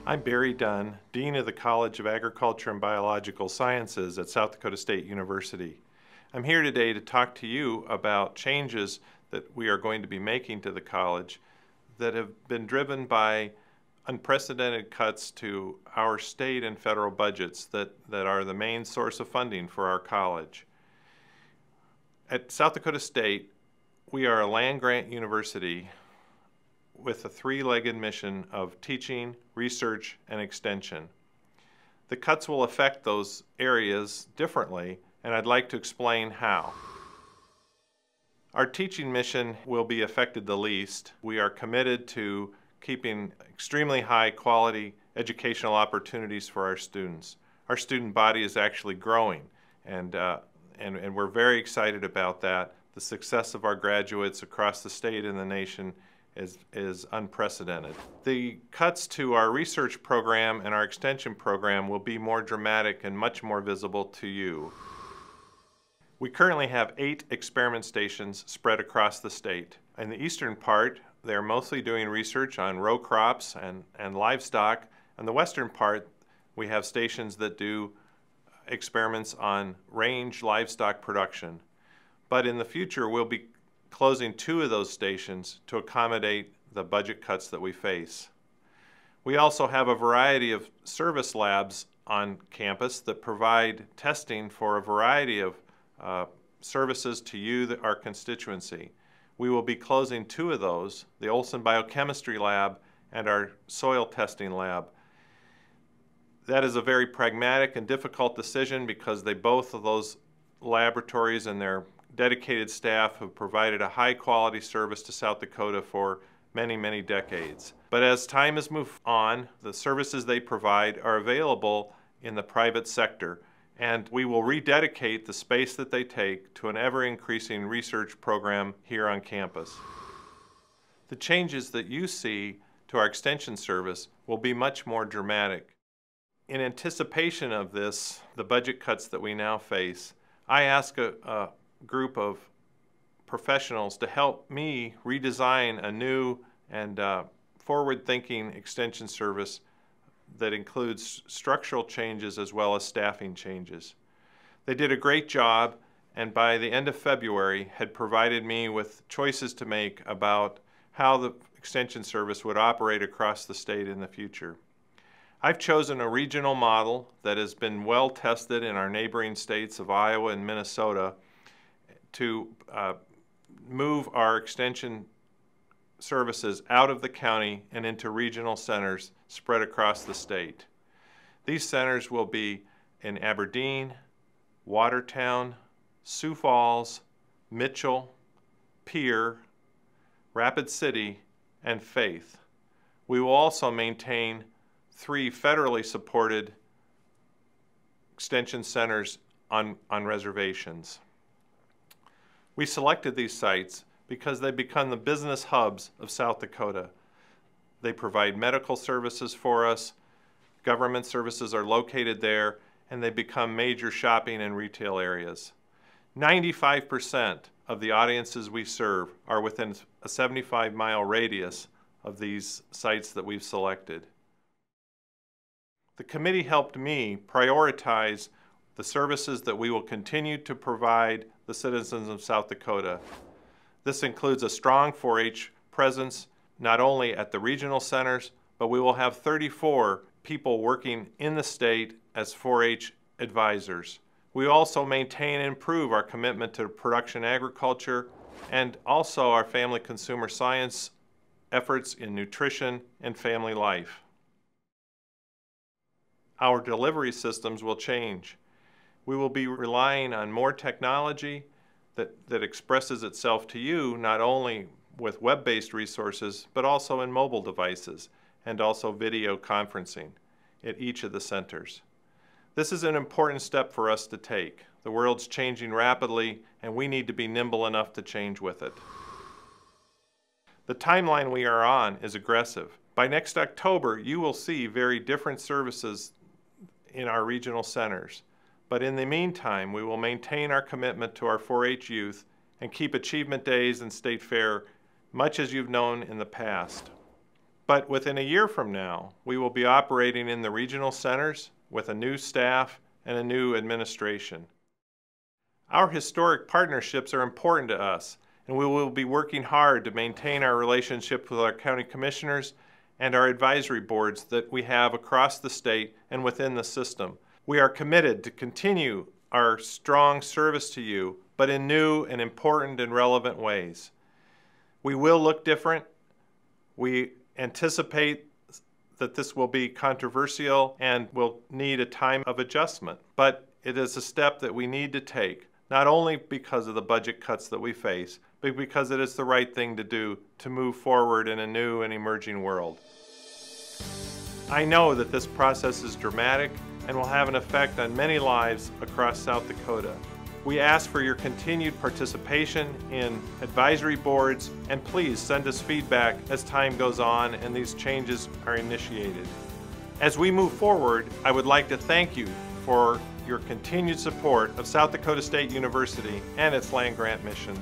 I'm Barry Dunn, Dean of the College of Agriculture and Biological Sciences at South Dakota State University. I'm here today to talk to you about changes that we are going to be making to the college that have been driven by unprecedented cuts to our state and federal budgets that are the main source of funding for our college. At South Dakota State, we are a land-grant university with a three-legged mission of teaching, research, and extension. The cuts will affect those areas differently, and I'd like to explain how. Our teaching mission will be affected the least. We are committed to keeping extremely high quality educational opportunities for our students. Our student body is actually growing, and we're very excited about that. The success of our graduates across the state and the nation is unprecedented. The cuts to our research program and our extension program will be more dramatic and much more visible to you. We currently have 8 experiment stations spread across the state. In the eastern part, they're mostly doing research on row crops and livestock. In the western part, we have stations that do experiments on range livestock production. But in the future, we'll be closing 2 of those stations to accommodate the budget cuts that we face. We also have a variety of service labs on campus that provide testing for a variety of services to you, our constituency. We will be closing 2 of those, the Olson Biochemistry Lab and our soil testing lab. That is a very pragmatic and difficult decision because both of those laboratories and their dedicated staff have provided a high quality service to South Dakota for many, many decades. But as time has moved on, the services they provide are available in the private sector, and we will rededicate the space that they take to an ever-increasing research program here on campus. The changes that you see to our extension service will be much more dramatic. In anticipation of this, the budget cuts that we now face, I ask a group of professionals to help me redesign a new and forward-thinking extension service that includes structural changes as well as staffing changes. They did a great job, and by the end of February had provided me with choices to make about how the extension service would operate across the state in the future. I've chosen a regional model that has been well tested in our neighboring states of Iowa and Minnesota to move our extension services out of the county and into regional centers spread across the state. These centers will be in Aberdeen, Watertown, Sioux Falls, Mitchell, Pierre, Rapid City, and Faith. We will also maintain 3 federally supported extension centers on reservations. We selected these sites because they become the business hubs of South Dakota. They provide medical services for us, government services are located there, and they become major shopping and retail areas. 95% of the audiences we serve are within a 75-mile radius of these sites that we've selected. The committee helped me prioritize the services that we will continue to provide the citizens of South Dakota. This includes a strong 4-H presence not only at the regional centers, but we will have 34 people working in the state as 4-H advisors. We also maintain and improve our commitment to production agriculture and also our family consumer science efforts in nutrition and family life. Our delivery systems will change. We will be relying on more technology that expresses itself to you not only with web-based resources, but also in mobile devices and also video conferencing at each of the centers. This is an important step for us to take. The world's changing rapidly, and we need to be nimble enough to change with it. The timeline we are on is aggressive. By next October, you will see very different services in our regional centers. But in the meantime, we will maintain our commitment to our 4-H youth and keep achievement days and state fair much as you've known in the past. But within a year from now, we will be operating in the regional centers with a new staff and a new administration. Our historic partnerships are important to us, and we will be working hard to maintain our relationship with our county commissioners and our advisory boards that we have across the state and within the system. We are committed to continue our strong service to you, but in new and important and relevant ways. We will look different. We anticipate that this will be controversial and will need a time of adjustment, but it is a step that we need to take, not only because of the budget cuts that we face, but because it is the right thing to do to move forward in a new and emerging world. I know that this process is dramatic and will have an effect on many lives across South Dakota. We ask for your continued participation in advisory boards, and please send us feedback as time goes on and these changes are initiated. As we move forward, I would like to thank you for your continued support of South Dakota State University and its land grant mission.